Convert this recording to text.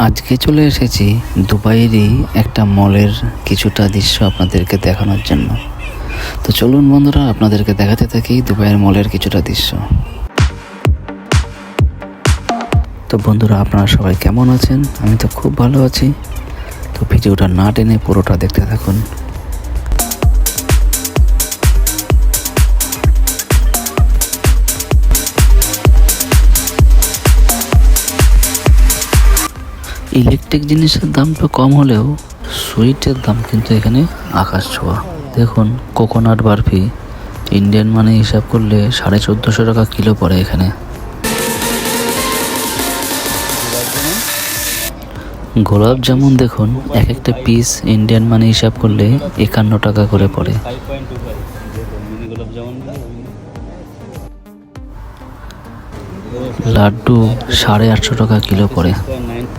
আজকে চলে এসেছি দুবাইয়েরই একটা মলের কিছুটা দৃশ্য আপনাদেরকে দেখানোর জন্য। তো চলুন বন্ধুরা, আপনাদেরকে দেখাতে থাকি দুবাইয়ের মলের কিছুটা দৃশ্য। তো বন্ধুরা, আপনারা সবাই কেমন আছেন? আমি তো খুব ভালো আছি। তো ভিডিওটা না টেনে পুরোটা দেখতে থাকুন। ইলেকট্রিক জিনিসের দাম তো কম হলেও সুইটের দাম কিন্তু এখানে আকাশ ছোঁয়া। দেখুন, কোকোনাট বারফি ইন্ডিয়ান মানি হিসাব করলে 1450 টাকা কিলো পড়ে এখানে। গোলাপ জামুন দেখুন, এক একটা পিস ইন্ডিয়ান মানি হিসাব করলে 51 টাকা করে পড়ে। লাড্ডু 850 টাকা কিলো পড়ে।